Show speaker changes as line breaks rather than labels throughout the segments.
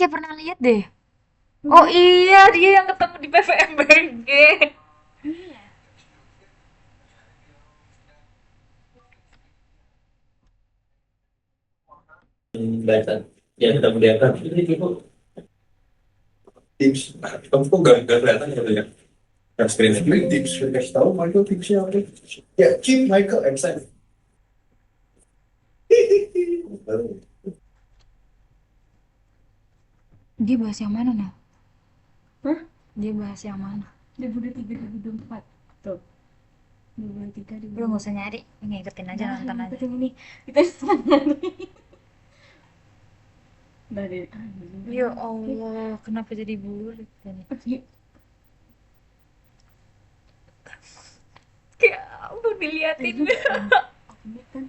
kayak pernah lihat deh. Oh iya, dia yang ketemu di PVMBG.
Iya.
Kelihatan. Ya, kita kelihatan. Ini itu tips. Kamu kok gak kelihatan gitu ya? Nah, screen ini tips. Kasih tahu Michael tipsnya apa? Ya, keep Michael and Sam.
Dia bahas yang mana, nah?
Hah?
Dia bahas yang mana?
2003 2024 tuh. 2023
Lu nggak
2024.
usah nyari, ngikutin aja,
Nah,
nonton
yang
aja.
penting ini kita sana nih. Dari
Ya Allah, kenapa jadi burik tadi? Kayak apa diliatin?
Ini kan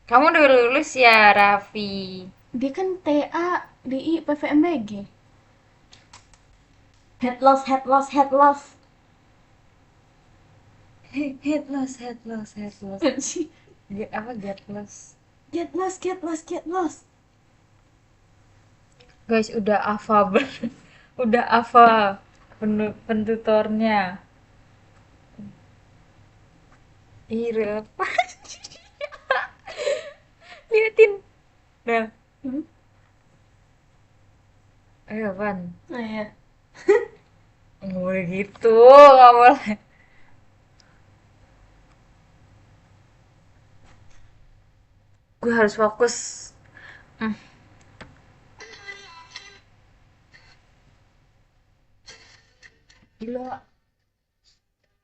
Kamu udah lulus ya, Raffi?
dia kan TA DI PVMBG. Head loss, head loss, head loss.
Head loss, head loss, head loss. Get apa get loss?
Get lost, get lost, get lost.
Guys, udah hafal udah hafal pentutornya. Ih, apa? Liatin. Nah,
Hmm?
ayo Van.
Nah ya.
Nggak boleh gitu, nggak boleh. Gue harus fokus. Hmm, gila,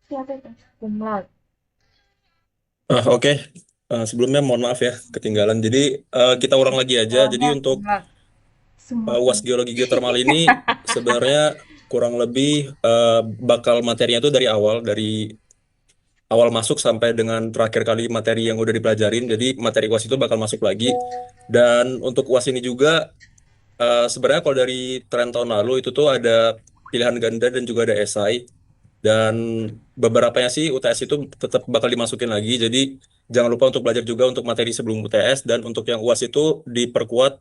Siapa itu?
kumlat.
Oke. Sebelumnya mohon maaf ya ketinggalan. Jadi kita ulang lagi aja. Jadi
Bawahnya
untuk
kumlat.
Semua
UAS geologi geotermal ini sebenarnya kurang lebih bakal materinya itu dari awal masuk sampai dengan terakhir kali materi yang udah dipelajarin. Jadi materi UAS itu bakal masuk lagi. Dan untuk UAS ini juga sebenarnya kalau dari tren tahun lalu itu tuh ada pilihan ganda dan juga ada esai. Dan beberapanya sih UTS itu tetap bakal dimasukin lagi. Jadi jangan lupa untuk belajar juga untuk materi sebelum UTS dan untuk yang UAS itu diperkuat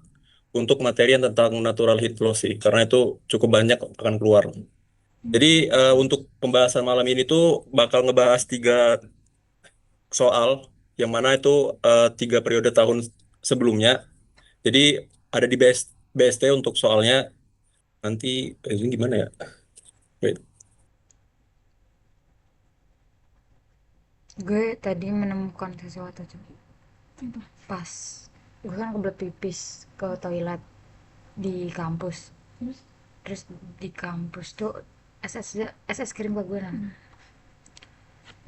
untuk materi yang tentang natural heat flow sih, karena itu cukup banyak akan keluar. Jadi untuk pembahasan malam ini tuh bakal ngebahas 3 soal, yang mana itu 3 periode tahun sebelumnya. Jadi ada di BST untuk soalnya nanti ini gimana ya? Wait.
Gue tadi menemukan sesuatu coba. Pas gue kan kebelet pipis ke toilet di kampus.
terus
Terus di kampus tuh SS kirim ke gue, nah.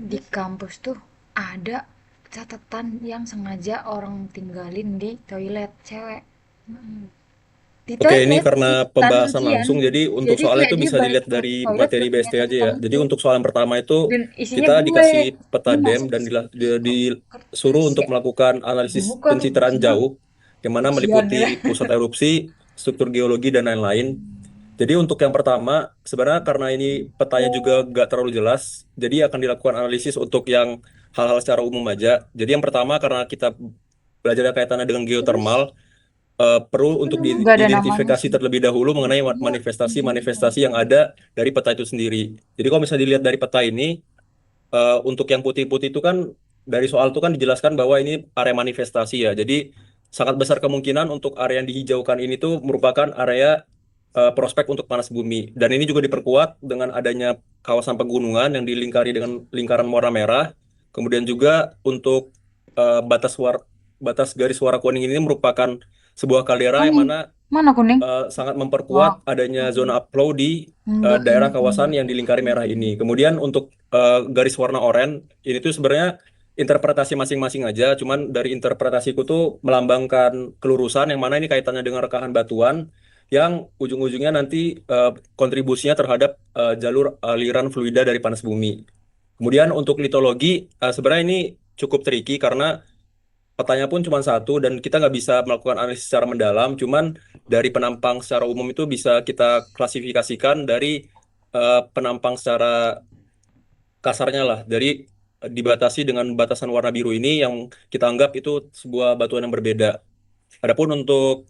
Di
terus
kampus tuh ada catatan yang sengaja orang tinggalin di toilet cewek.
hmm.
Di
Oke, ini
toilet
karena
ikutan
pembahasan
ujian.
langsung, jadi untuk
Jadi
soalnya
kayak
itu
dia
bisa
balik
dilihat
ke
dari
toilet
materi
buat
BST
ngeliat
aja ya.
catatan
Jadi
itu.
untuk soal yang pertama itu
Dan isinya
kita
gue.
dikasih peta
Ini
DEM
masa
dan
sih
disuruh
kertas
untuk
ya?
melakukan analisis
Dibuka tuh
pencitraan
isinya
jauh, yang mana
ujian
meliputi
ya.
pusat erupsi, struktur geologi, dan lain-lain. Jadi untuk yang pertama, sebenarnya karena ini petanya juga nggak terlalu jelas, jadi akan dilakukan analisis untuk yang hal-hal secara umum aja. Jadi yang pertama karena kita belajar kaitannya dengan geothermal,
Terus
perlu
apa
untuk
namanya?
Nggak ada namanya
diidentifikasi
sih.
terlebih dahulu mengenai
Isinya izin
manifestasi-manifestasi yang ada dari peta itu sendiri. Jadi kalau misalnya dilihat dari peta ini, untuk yang putih-putih itu kan dari soal itu kan dijelaskan bahwa ini area manifestasi ya. Jadi sangat besar kemungkinan untuk area yang dihijaukan ini tuh merupakan area prospek untuk panas bumi. Dan ini juga diperkuat dengan adanya kawasan pegunungan yang dilingkari dengan lingkaran warna merah. Kemudian juga untuk batas garis warna kuning ini merupakan sebuah kaldera yang
Kuning.
mana
Mana kuning?
sangat memperkuat
Wah,
adanya zona upflow di
enggak,
daerah
ini
kawasan
kuning.
yang dilingkari merah ini. Kemudian untuk garis warna oranye ini tuh sebenarnya interpretasi masing-masing aja. Cuman dari interpretasiku tuh melambangkan kelurusan yang mana ini kaitannya dengan rekahan batuan yang ujung-ujungnya nanti kontribusinya terhadap jalur aliran fluida dari panas bumi. Kemudian untuk litologi sebenarnya ini cukup tricky karena petanya pun cuma satu dan kita nggak bisa melakukan analisis secara mendalam. Cuman dari penampang secara umum itu bisa kita klasifikasikan dari penampang secara kasarnya lah. Dari dibatasi dengan batasan warna biru ini yang kita anggap itu sebuah batuan yang berbeda. Adapun untuk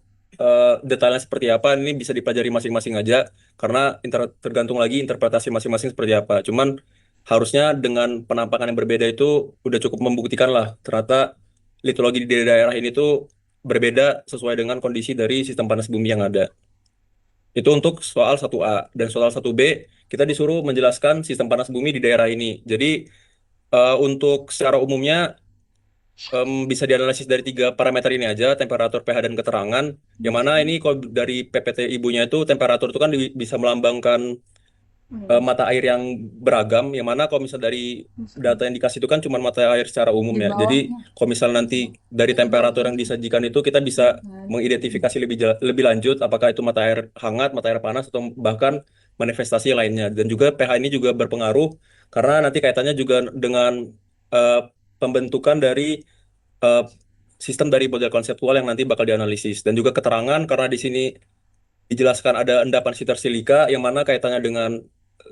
detailnya seperti apa ini bisa dipelajari masing-masing aja karena tergantung lagi interpretasi masing-masing seperti apa. Cuman harusnya dengan penampakan yang berbeda itu udah cukup membuktikan lah ternyata litologi di daerah ini tuh berbeda sesuai dengan kondisi dari sistem panas bumi yang ada. Itu untuk soal 1A dan soal 1B kita disuruh menjelaskan sistem panas bumi di daerah ini. Jadi untuk secara umumnya bisa dianalisis dari tiga parameter ini aja, temperatur, pH, dan keterangan. Yang mana ini kalau dari PPT ibunya itu temperatur itu kan bisa melambangkan mata air yang beragam. Yang mana kalau misal dari data yang dikasih itu kan cuma mata air secara umum
Di
ya. Jadi
bawahnya.
kalau misal nanti dari temperatur yang disajikan itu kita bisa mengidentifikasi lebih lanjut apakah itu mata air hangat, mata air panas, atau bahkan manifestasi lainnya. Dan juga pH ini juga berpengaruh karena nanti kaitannya juga dengan eh, pembentukan dari eh, sistem dari model konseptual yang nanti bakal dianalisis dan juga keterangan karena di sini dijelaskan ada endapan sitar silika yang mana kaitannya dengan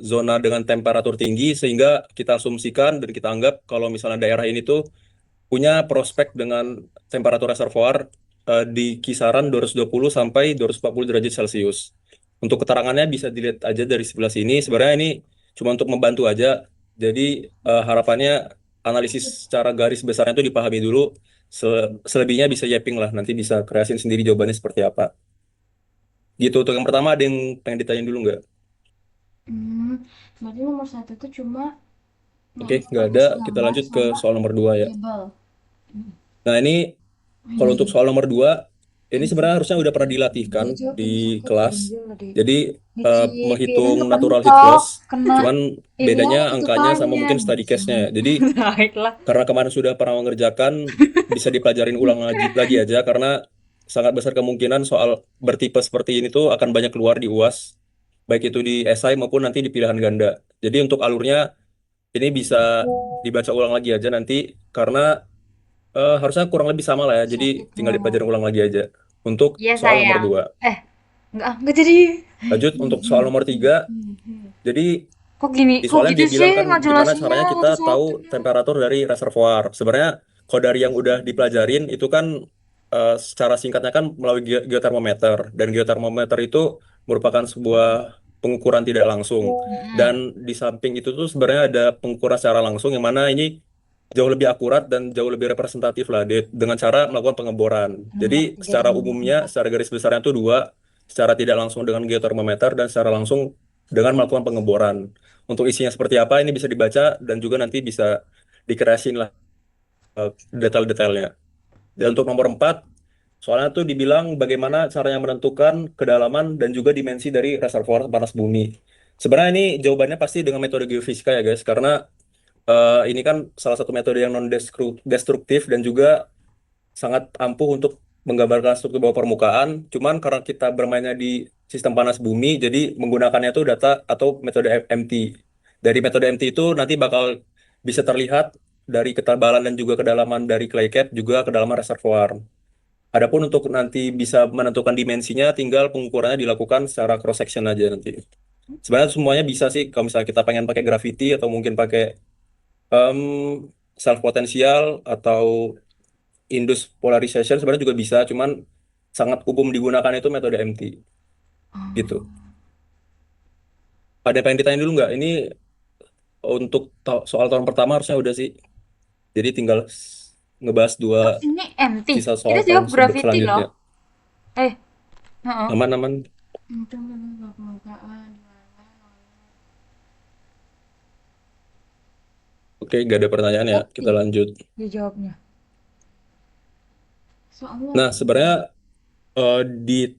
zona dengan temperatur tinggi sehingga kita asumsikan dan kita anggap kalau misalnya daerah ini tuh punya prospek dengan temperatur reservoir di kisaran 220 sampai 240 derajat Celcius. Untuk keterangannya bisa dilihat aja dari sebelah sini. Sebenarnya ini cuma untuk membantu aja. Jadi harapannya analisis secara garis besarnya itu dipahami dulu. Selebihnya bisa yaping lah. Nanti bisa kreasin sendiri jawabannya seperti apa. Gitu. Untuk yang pertama ada yang pengen ditanyain dulu nggak?
Berarti nomor 1 tuh cuma
Oke, nggak ada. Kita
gambar
lanjut ke
sama
soal nomor 2 ya.
label.
Nah ini kalau untuk soal nomor 2 ini sebenarnya harusnya udah pernah dilatihkan
Dia jawab
di
yang satu
kelas.
ganjil tadi.
Jadi
Nici
menghitung
piring
natural heat
kepentok,
loss,
kena
cuman
ini
bedanya angkanya sama
tutupnya.
mungkin study case-nya. Jadi
Baiklah.
karena kemarin sudah pernah mengerjakan, bisa dipelajarin ulang lagi aja karena sangat besar kemungkinan soal bertipe seperti ini tuh akan banyak keluar di UAS, baik itu di esai maupun nanti di pilihan ganda. Jadi untuk alurnya ini bisa dibaca ulang lagi aja nanti karena harusnya kurang lebih sama lah ya. Jadi tinggal dipelajarin ulang lagi aja untuk
Iya
soal nomor
sayang.
2.
Enggak jadi.
Lanjut untuk soal nomor 3. Jadi
Kok gini?
di
Kok
soalnya
gitu
dia
sih
bilang kan gimana
ngejelasinnya
caranya kita tahu
satu-satu?
temperatur dari reservoir. Sebenarnya kalau dari yang udah dipelajarin itu kan secara singkatnya kan melalui geotermometer. Dan geotermometer itu merupakan sebuah pengukuran tidak langsung. Dan di samping itu tuh sebenarnya ada pengukuran secara langsung yang mana ini jauh lebih akurat dan jauh lebih representatif lah dengan cara melakukan pengeboran. Jadi secara umumnya, secara garis besarnya itu dua, secara tidak langsung dengan geotermometer dan secara langsung dengan melakukan pengeboran. Untuk isinya seperti apa ini bisa dibaca dan juga nanti bisa dikreasin lah detail-detailnya. Dan untuk nomor 4, soalnya tuh dibilang bagaimana caranya menentukan kedalaman dan juga dimensi dari reservoir panas bumi. Sebenarnya ini jawabannya pasti dengan metode geofisika ya guys, karena ini kan salah satu metode yang non destruktif dan juga sangat ampuh untuk menggambarkan struktur bawah permukaan. Cuman karena kita bermainnya di sistem panas bumi, jadi menggunakannya itu data atau metode MT. Dari metode MT itu nanti bakal bisa terlihat dari ketebalan dan juga kedalaman dari clay cap, juga kedalaman reservoir. Adapun untuk nanti bisa menentukan dimensinya, tinggal pengukurannya dilakukan secara cross section aja nanti. Sebenarnya semuanya bisa sih kalau misalnya kita pengen pakai gravity atau mungkin pakai self potensial atau induced polarization sebenarnya juga bisa, cuman sangat umum digunakan itu metode MT gitu. Ada yang pengen ditanya dulu nggak? Ini untuk soal tahun pertama harusnya udah sih. Jadi tinggal ngebahas dua
Ini MT.
sisa soal
Kita
tahun
jawab gravity
selanjutnya.
loh. Heeh.
Aman-aman.
Itu kan permukaan.
Oke, nggak ada pertanyaan ya. Kita lanjut.
Dia jawabnya.
Soalnya
Nah, sebenarnya di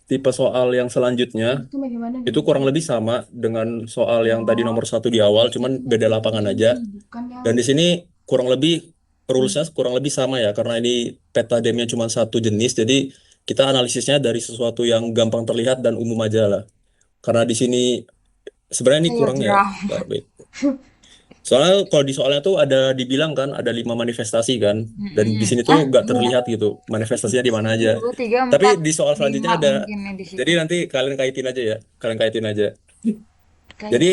tipe soal yang selanjutnya
itu bagaimana
itu kurang lebih sama dengan soal yang tadi nomor 1 di awal, cuman beda lapangan aja.
bukan yang
Dan di sini kurang lebih rulesnya kurang lebih sama ya, karena ini peta demnya cuma satu jenis, jadi kita analisisnya dari sesuatu yang gampang terlihat dan umum aja lah. Karena di sini sebenarnya ini kurang ya. Bentar, wait. Soalnya kalau di soalnya tuh ada dibilang kan ada 5 manifestasi kan, dan di sini tuh nggak terlihat gitu manifestasinya di mana aja.
2, 3, 4,
Tapi di soal selanjutnya
5
ada,
mungkin ya di situ.
jadi nanti kalian kaitin aja ya, kalian kaitin aja.
Kayak
Jadi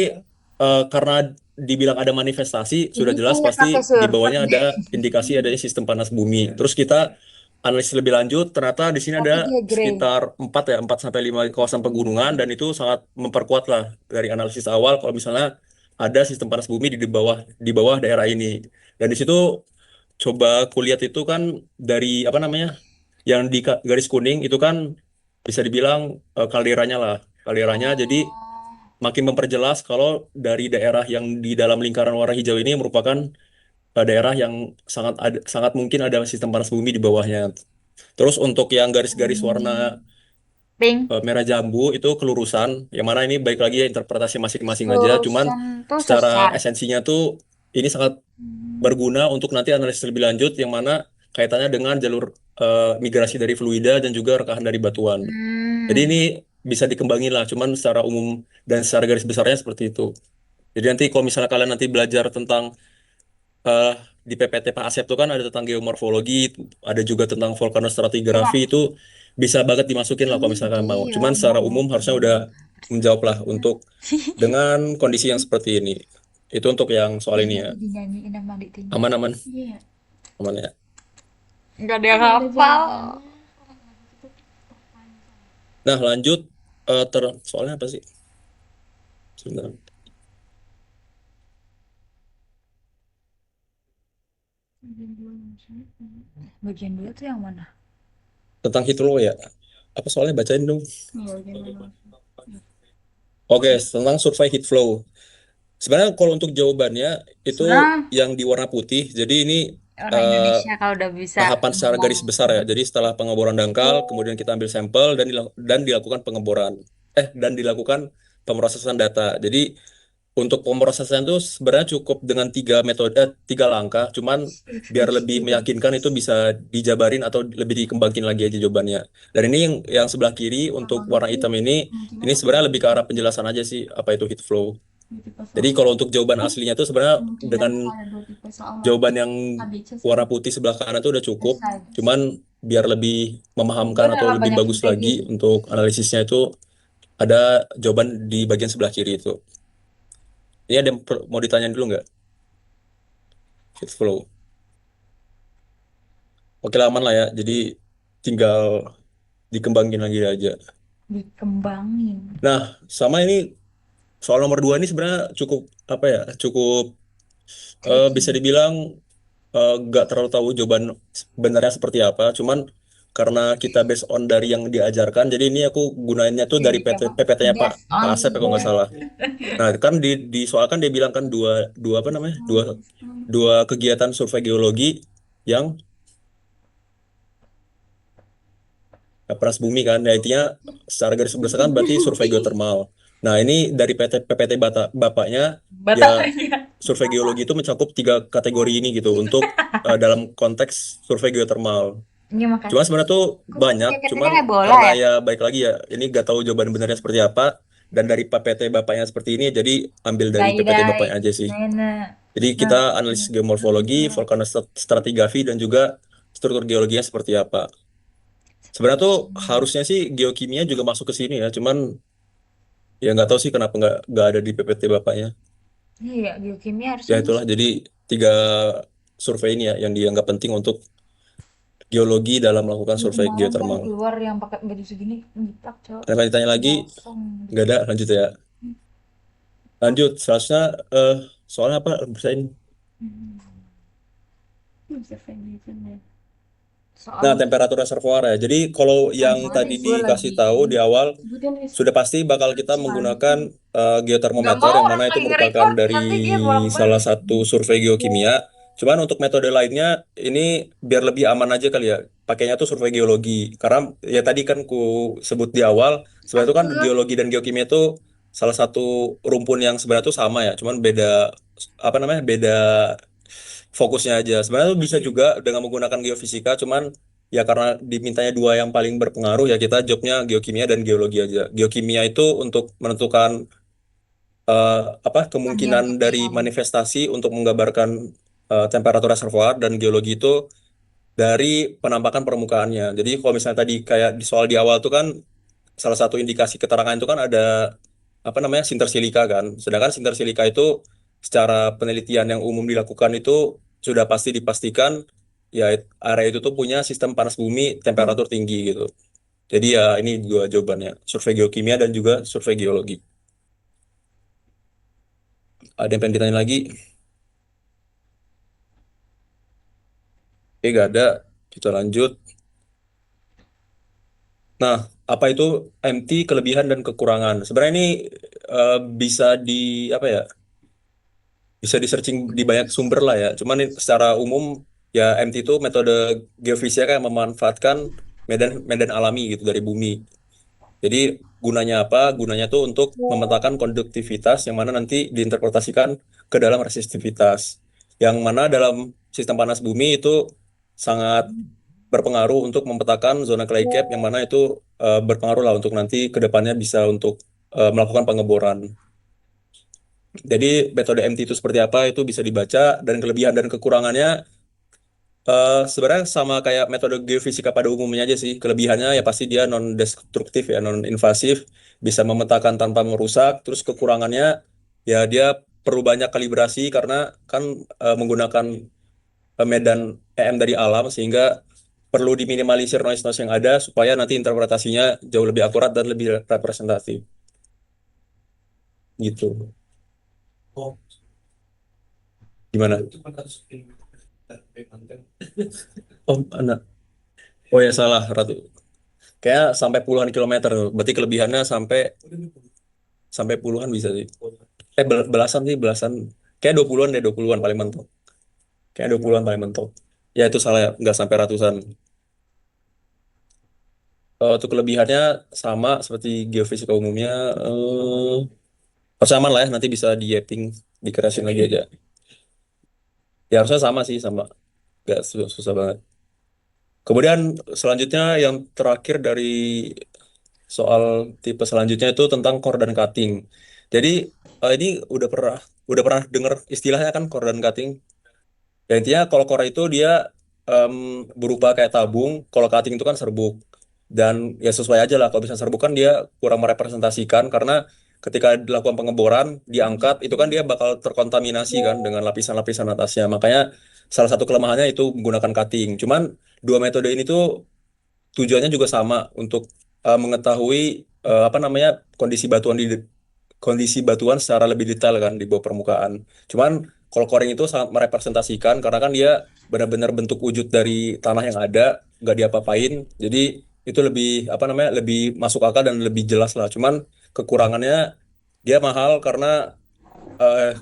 karena dibilang ada manifestasi, sudah jelas
kayak
pasti
pakai
di
surfer
bawahnya
deh.
ada indikasi adanya sistem panas bumi. Terus kita analisis lebih lanjut, ternyata di sini
Tapi
ada
dia grey.
sekitar 4 sampai 5 kawasan pegunungan dan itu sangat memperkuat lah dari analisis awal kalau misalnya ada sistem panas bumi di bawah daerah ini. Dan di situ coba kulihat itu kan dari apa namanya? Yang di garis kuning itu kan bisa dibilang kalderanya lah. Kalderanya jadi makin memperjelas kalau dari daerah yang di dalam lingkaran warna hijau ini merupakan daerah yang sangat mungkin ada sistem panas bumi di bawahnya. Terus untuk yang garis-garis warna
Pink.
merah jambu itu kelurusan, yang mana ini baik lagi ya interpretasi masing-masing aja. Cuman
Lurusan tuh
secara
sesar.
esensinya tuh ini sangat berguna untuk nanti analisis lebih lanjut, yang mana kaitannya dengan jalur migrasi dari fluida dan juga rekahan dari batuan. Jadi
Hmm.
ini bisa dikembangin lah, cuman secara umum dan secara garis besarnya seperti itu. Jadi nanti kalau misalnya kalian nanti belajar tentang eh, di PPT Pak Asep itu kan ada tentang geomorfologi, ada juga tentang vulkanostratigrafi
Coba.
itu bisa banget dimasukin lah kalau misalkan mau. Cuman secara umum harusnya udah menjawab lah untuk dengan kondisi yang seperti ini. Itu untuk yang soal ini
Iya,
ya.
dinyanyiin sama adik tinggal.
Aman-aman,
Iya.
aman ya.
Nggak ada yang
Ada
hafal.
jawabannya.
Nah, lanjut soalnya apa sih? Sebentar.
Bagian dua tuh yang mana?
Tentang heat flow ya. Apa soalnya bacain dong.
Iya, gimana?
Oke, tentang survei heat flow. Sebenarnya kalau untuk jawabannya itu
Sebenarnya
yang di warna putih. Jadi ini
orang
eh,
Indonesia kalau udah bisa
tahapan secara
ngomong
garis besar ya. Jadi setelah pengeboran dangkal, kemudian kita ambil sampel dan dilakukan pengeboran. Dan dilakukan pemrosesan data. Jadi untuk pemrosesan itu sebenarnya cukup dengan 3 metode, 3 langkah. Cuman biar lebih meyakinkan itu bisa dijabarin atau lebih dikembangin lagi aja jawabannya. Dan ini yang sebelah kiri untuk warna hitam ini sebenarnya lebih ke arah penjelasan aja sih apa itu heat flow.
Dua tipe
Jadi
soal.
kalau untuk jawaban aslinya itu sebenarnya
Kemungkinan
dengan
ada dua tipe soal
jawaban yang
ABC
warna putih sebelah kanan itu udah cukup.
selesai.
Cuman biar lebih
gue
memahamkan atau
udah
lebih
banyak
bagus
kayak
lagi
gitu.
untuk analisisnya itu ada jawaban di bagian sebelah kiri itu. Ini ada yang mau ditanyain dulu nggak? Heat flow. Oke lah, aman lah ya. Jadi tinggal dikembangin lagi aja.
Dikembangin.
Nah, sama ini soal nomor 2 ini sebenarnya cukup apa ya? Cukup bisa
Tricky.
dibilang nggak terlalu tahu jawaban sebenarnya seperti apa. Cuman karena kita based on dari yang diajarkan, jadi ini aku gunainnya tuh dari
Jadi apa?
PPT-nya Pak
Based
Pak
on
Asep ya, kalau nggak
the
salah. Nah, kan di soal kan dia bilang kan dua dua apa namanya? Dua dua kegiatan survei geologi yang panas bumi kan. Nah, intinya secara garis besar kan berarti survei geotermal. Nah, ini dari PPT Bapaknya ya
Batavia.
survei geologi itu mencakup 3 kategori ini gitu untuk dalam konteks survei geotermal.
Ini
Cuma
makasih.
sebenarnya tuh banyak,
PPT-nya
cuman
kayak bola
karena
ya?
ya baik lagi ya, ini gak tahu jawaban benernya seperti apa. Dan dari PPT Bapaknya seperti ini, jadi ambil dari PPT
Dai-dai.
Bapaknya aja sih.
Nenek.
Jadi kita analisis geomorfologi, vulkanostratigrafi, dan juga struktur geologinya seperti apa. Sebenarnya tuh harusnya sih geokimia juga masuk ke sini ya, cuman ya nggak tahu sih kenapa nggak ada di PPT Bapaknya.
Iya, geokimia
Ya
harusnya
itulah,
masuk.
jadi 3 survei ini ya yang dianggap penting untuk geologi dalam melakukan
Ih,
survei
kemarin kan
geotermal.
keluar yang pakai baju segini nyiplak, Cok.
Ada yang ditanya lagi?
Gosong.
Nggak ada, lanjut ya. Lanjut, selanjutnya eh soalnya apa? Bersain.
Bisa gitu ya.
Soal
Nah, temperatur reservoir ya. Jadi kalau yang
soalnya
tadi
gue
dikasih
lagi
tahu di awal,
Sebutin wis.
sudah pasti bakal kita menggunakan
nggak
geotermometer
mau
yang
orang
mana itu
lagi
merupakan
nge-record
dari
nanti dia
salah
bolak-balik.
satu survei geokimia. Cuman untuk metode lainnya ini biar lebih aman aja kali ya. Pakainya tuh survei geologi. Karena ya tadi kan ku sebut di awal, sebenarnya itu kan
Aku
geologi dan geokimia itu salah satu rumpun yang sebenarnya tuh sama ya. Cuman beda apa namanya? Beda fokusnya aja. Sebenarnya tuh bisa juga dengan menggunakan geofisika, cuman ya karena dimintanya 2 yang paling berpengaruh ya kita jobnya geokimia dan geologi aja. Geokimia itu untuk menentukan eh, apa
yang
kemungkinan
pakai
dari
yang
manifestasi untuk menggambarkan temperatur reservoir, dan geologi itu dari penampakan permukaannya. Jadi kalau misalnya tadi kayak di soal di awal tuh kan salah satu indikasi keterangan itu kan ada apa namanya sinter silika kan. Sedangkan sinter silika itu secara penelitian yang umum dilakukan itu sudah pasti dipastikan ya area itu tuh punya sistem panas bumi temperatur tinggi gitu. Jadi ya ini dua jawabannya, survei geokimia dan juga survei geologi. Ada yang pengen ditanya lagi? Oke, gak ada. Kita lanjut. Nah, apa itu MT kelebihan dan kekurangan? Sebenarnya ini bisa di apa ya? Bisa di searching di banyak sumber lah ya. Cuman secara umum ya MT itu metode geofisika yang memanfaatkan medan medan alami gitu dari bumi. Jadi gunanya apa? Gunanya tuh untuk memetakan konduktivitas yang mana nanti diinterpretasikan ke dalam resistivitas. Yang mana dalam sistem panas bumi itu sangat berpengaruh untuk memetakan zona clay cap yang mana itu berpengaruh lah untuk nanti ke depannya bisa untuk melakukan pengeboran. Jadi metode MT itu seperti apa itu bisa dibaca dan kelebihan dan kekurangannya sebenarnya sama kayak metode geofisika pada umumnya aja sih. Kelebihannya ya pasti dia non-destruktif ya, non-invasif, bisa memetakan tanpa merusak. Terus kekurangannya ya dia perlu banyak kalibrasi karena kan menggunakan medan EM dari alam sehingga perlu diminimalisir noise-noise yang ada supaya nanti interpretasinya jauh lebih akurat dan lebih representatif gitu. Gimana? Oh, anak. Oh ya salah, Ratu. Kayak sampai puluhan kilometer. Berarti kelebihannya sampai sampai puluhan bisa sih. Belasan sih, belasan. Kayak 20-an deh, 20-an paling mentok. Kayak 20-an paling mentok. Ya itu salah ya, nggak sampai ratusan. Untuk kelebihannya sama seperti geofisika umumnya. Harusnya aman lah ya, nanti bisa di yapping, dikerasin lagi aja. Ya harusnya sama sih, sama. Nggak susah banget. Kemudian selanjutnya yang terakhir dari soal tipe selanjutnya itu tentang core dan cutting. Jadi ini udah pernah dengar istilahnya kan core dan cutting. Ya intinya kalau core itu dia em, berupa kayak tabung, kalau cutting itu kan serbuk. Dan ya sesuai aja lah kalau bisa serbuk kan dia kurang merepresentasikan karena ketika dilakukan pengeboran, diangkat itu kan dia bakal terkontaminasi kan dengan lapisan-lapisan atasnya. Makanya salah satu kelemahannya itu menggunakan cutting. Cuman dua metode ini tuh tujuannya juga sama untuk mengetahui apa namanya kondisi batuan secara lebih detail kan di bawah permukaan. Cuman kalau coring itu sangat merepresentasikan karena kan dia benar-benar bentuk wujud dari tanah yang ada, nggak diapa-apain. Jadi itu lebih apa namanya lebih masuk akal dan lebih jelas lah. Cuman kekurangannya dia mahal karena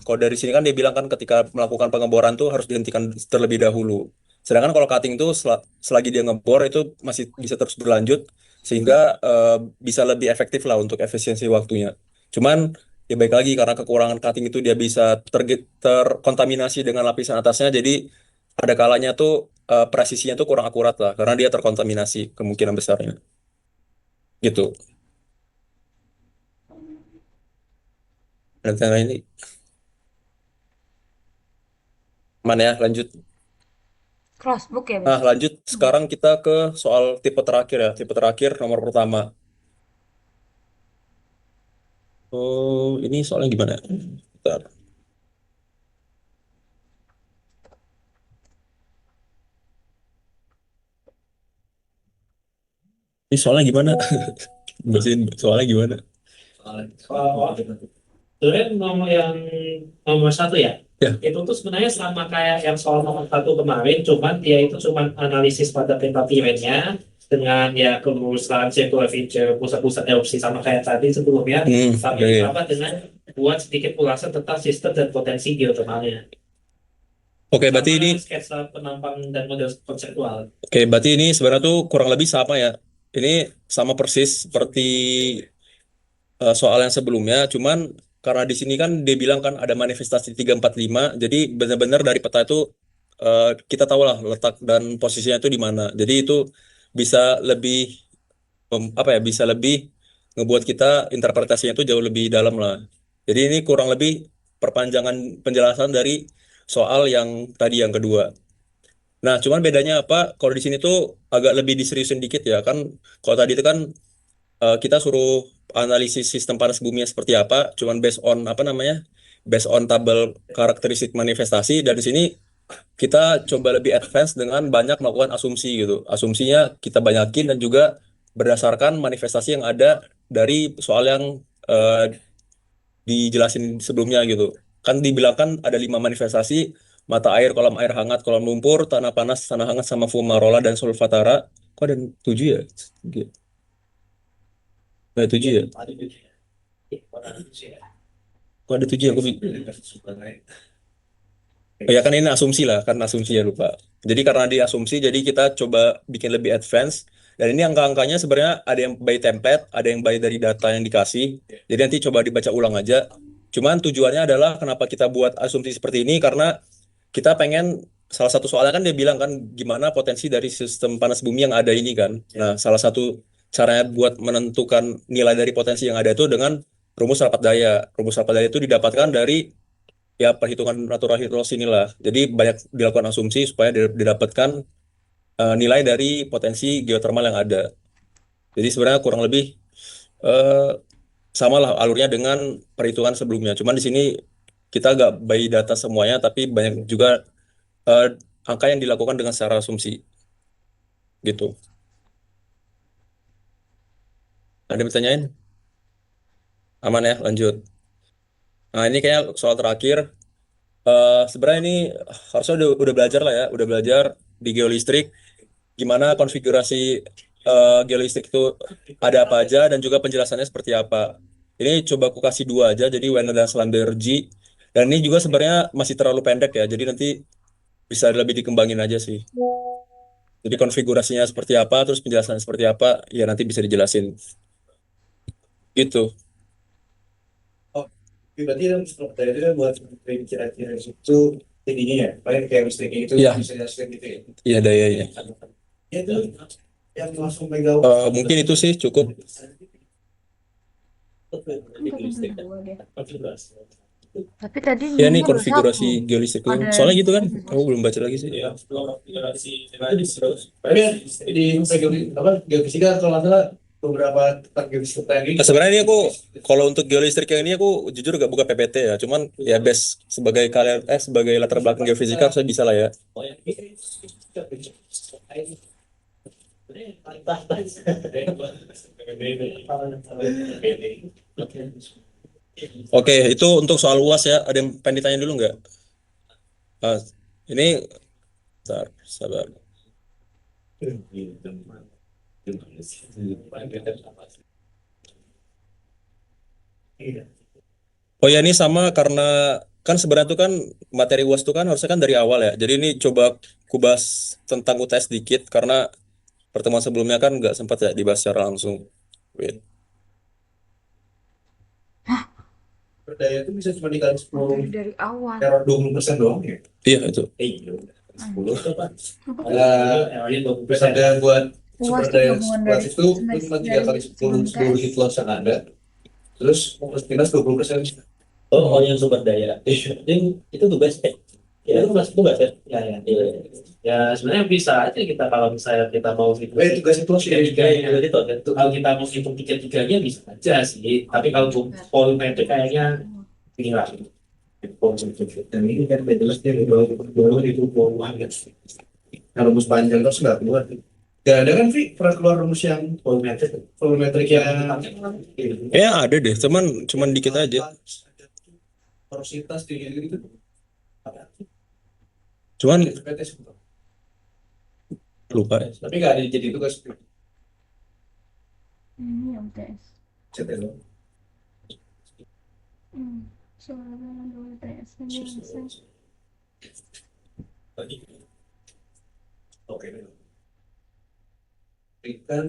kalau dari sini kan dia bilang kan ketika melakukan pengeboran tuh harus dihentikan terlebih dahulu. Sedangkan kalau cutting tuh selagi dia ngebor itu masih bisa terus berlanjut sehingga bisa lebih efektif lah untuk efisiensi waktunya. Cuman ya baik lagi karena kekurangan cutting itu dia bisa terkontaminasi dengan lapisan atasnya jadi ada kalanya tuh presisinya tuh kurang akurat lah karena dia terkontaminasi kemungkinan besarnya. Gitu. Dan yang ini mana ya lanjut.
Crossbook ya
Nah,
berarti.
lanjut sekarang kita ke soal tipe terakhir ya. Tipe terakhir nomor pertama. Oh, ini soalnya gimana? Bentar. Ini soalnya gimana? Bersihin soalnya gimana?
Kalau sebenarnya nomor yang nomor satu ya,
Ya.
itu tuh sebenarnya sama kayak yang soal nomor satu kemarin, cuman dia itu cuman analisis pada peta piramidnya dengan ya kelulusan circular feature pusat-pusat erupsi sama kayak tadi sebelumnya, tapi
Oke.
ditambah dengan buat sedikit ulasan tentang sistem dan potensi geotermalnya.
Oke, berarti
Sama
ini
sketsa penampang dan model konseptual.
berarti ini sebenarnya tuh kurang lebih sama ya. Ini sama persis seperti soal yang sebelumnya, cuman karena di sini kan dia bilang kan ada manifestasi 345, jadi benar-benar dari peta itu kita tahu lah letak dan posisinya itu di mana. Jadi itu bisa lebih apa ya bisa lebih ngebuat kita interpretasinya itu jauh lebih dalam lah. Jadi ini kurang lebih perpanjangan penjelasan dari soal yang tadi yang kedua. Nah, cuman bedanya apa? Kalau di sini tuh agak lebih diseriusin dikit ya kan. Kalau tadi itu kan kita suruh analisis sistem panas bumi seperti apa, cuman based on apa namanya? Based on tabel karakteristik manifestasi dan di sini kita coba lebih advance dengan banyak melakukan asumsi gitu. Asumsinya kita banyakin dan juga berdasarkan manifestasi yang ada dari soal yang eh, dijelasin sebelumnya gitu. Kan dibilang kan ada 5 manifestasi: mata air, kolam air hangat, kolam lumpur, tanah panas, tanah hangat, sama fumarola dan solvatara. Kok ada 7 ya? Ada 7 ya?
Ada gitu ya. Ada gitu ya.
Kok ada 7 ya? Oh ya kan ini asumsi lah, kan asumsi ya lupa. Jadi karena di asumsi, jadi kita coba bikin lebih advance. Dan ini angka-angkanya sebenarnya ada yang by template, ada yang by dari data yang dikasih. Jadi nanti coba dibaca ulang aja. Cuman tujuannya adalah kenapa kita buat asumsi seperti ini, karena kita pengen, salah satu soalnya kan dia bilang kan gimana potensi dari sistem panas bumi yang ada ini kan. Nah, salah satu caranya buat menentukan nilai dari potensi yang ada itu dengan rumus rapat daya. Rumus rapat daya itu didapatkan dari ya perhitungan natural heat loss inilah. Jadi banyak dilakukan asumsi supaya didapatkan nilai dari potensi geothermal yang ada. Jadi sebenarnya kurang lebih eh, sama lah alurnya dengan perhitungan sebelumnya. Cuman di sini kita nggak by data semuanya, tapi banyak juga eh, angka yang dilakukan dengan secara asumsi gitu. Ada yang ditanyain? Aman ya, lanjut. Nah ini kayak soal terakhir. Sebenarnya ini harusnya udah belajar lah ya, udah belajar di geolistrik gimana konfigurasi geolistrik itu ada apa aja dan juga penjelasannya seperti apa. Ini coba aku kasih 2 aja, jadi Werner dan Slamberg. Dan ini juga sebenarnya masih terlalu pendek ya, jadi nanti bisa lebih dikembangin aja sih. Jadi konfigurasinya seperti apa, terus penjelasannya seperti apa, ya nanti bisa dijelasin. Gitu.
Oh, berarti yang seperti itu kan buat kira-kira itu tingginya ya, paling kayak listriknya itu
Iya.
bisa jelasin gitu ya.
Iya dayanya.
Ya itu yang langsung megawatt.
Mungkin itu sih cukup.
Tapi tadi
Ya ini
ngomongnya baru
konfigurasi
satu.
geolistrik itu.
Ada
Soalnya gitu kan, aku belum baca lagi sih.
Ya, konfigurasi
Tapi kan di apa geofisika kalau nggak salah beberapa tentang geofisika tadi.
Nah, sebenarnya ini aku kalau untuk geolistrik yang ini aku jujur gak buka PPT ya, cuman ya base sebagai kalian sebagai latar belakang geofisika saya bisa lah ya. Oke, itu untuk soal UAS ya. Ada yang pengen ditanya dulu nggak? Ah, ini, bentar, sabar. Oh ya, ini sama karena kan sebenarnya tuh kan materi UAS tuh kan harusnya kan dari awal ya. Jadi ini coba kubahas tentang UTS dikit karena pertemuan sebelumnya kan nggak sempat ya dibahas secara langsung. Wait.
Berdaya itu bisa cuma dikali 10
dari awal.
error 20% doang ya.
Iya itu.
iya, 10 apa?
Terus ada buat
UAS
sumber
tuh
daya
gabungan
UAS
dari
itu cuma 3 kali 10 heat loss yang ada. Terus plus minus 20%.
Oh, yang sumber daya. Itu tugas ya. Ya, itu masuk tugas ya. Ya. Ya, sebenarnya bisa aja kita kalau misalnya kita mau hitung
Tugas itu sih
tiga-tiganya itu kan. Kalau kita mau hitung tiga-tiganya bisa aja sih. Tapi kalau untuk volumetric kayaknya inilah.
dan ini kan jelas dia baru itu bawah ya. Kalau rumus panjang terus nggak keluar. Gak ada kan Vi pernah keluar rumus yang volumetric yang
Ya ada deh, cuman dikit aja.
porositas gitu.
Cuman lupa.
Tapi nggak ada jadi tugas
Ini UTS.
CTL.
Soalnya ada UTS aja.
Oke. Berikan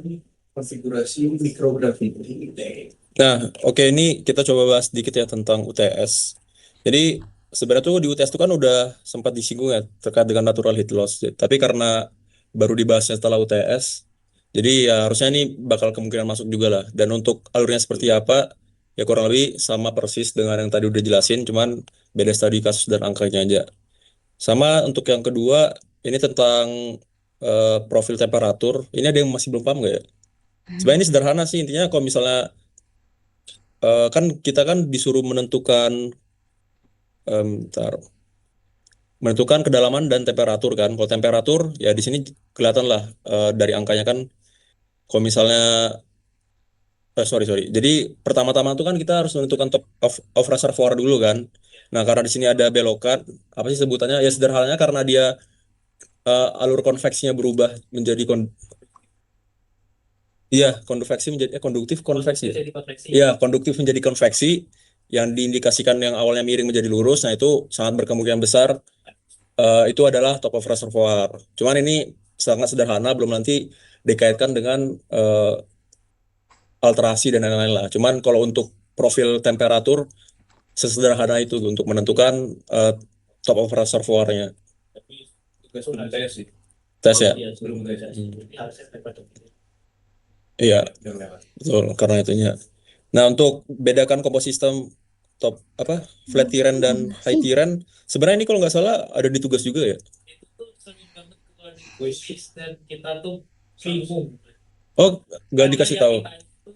konfigurasi mikrogravity.
Nah, oke, ini kita coba bahas sedikit ya tentang UTS. Jadi sebenarnya tuh di UTS itu kan udah sempat disinggung ya terkait dengan natural heat loss. Tapi karena baru dibahasnya setelah UTS, jadi ya harusnya ini bakal kemungkinan masuk juga lah. Dan untuk alurnya seperti apa, ya kurang lebih sama persis dengan yang tadi udah jelasin, cuman beda studi kasus dan angkanya aja. Sama untuk yang kedua, ini tentang profil temperatur. Ini ada yang masih belum paham nggak ya? Sebenarnya ini sederhana sih, intinya kalau misalnya kan kita kan disuruh menentukan bentar. menentukan kedalaman dan temperatur kan. Kalau temperatur ya di sini kelihatan lah dari angkanya kan. Kalau misalnya sorry. Jadi pertama-tama tuh kan kita harus menentukan top of reservoir dulu kan. Nah, karena di sini ada belokan, apa sih sebutannya? Ya sederhananya karena dia alur konveksinya berubah menjadi iya, konveksi menjadi konduktif konveksi.
Jadi konveksi.
Iya, konduktif menjadi konveksi yang diindikasikan yang awalnya miring menjadi lurus. Nah, itu sangat berkemungkinan besar itu adalah top of reservoir. Cuman ini sangat sederhana, belum nanti dikaitkan dengan alterasi dan lain-lain lah. Cuman kalau untuk profil temperatur sesederhana itu untuk menentukan top of reservoir-nya.
Tapi juga sudah tes sih.
Tes ya?
Iya,
Belum tes.
harusnya temperatur.
Iya,
Yang lewat.
betul karena itunya. Nah, untuk bedakan komposisi top apa flat tiren dan high tiren, sebenarnya ini kalau nggak salah ada di tugas juga ya.
Itu tuh sering banget keluar di quiz dan kita tuh bingung.
Oh, nggak
Karena
dikasih
yang
tahu.
kita itu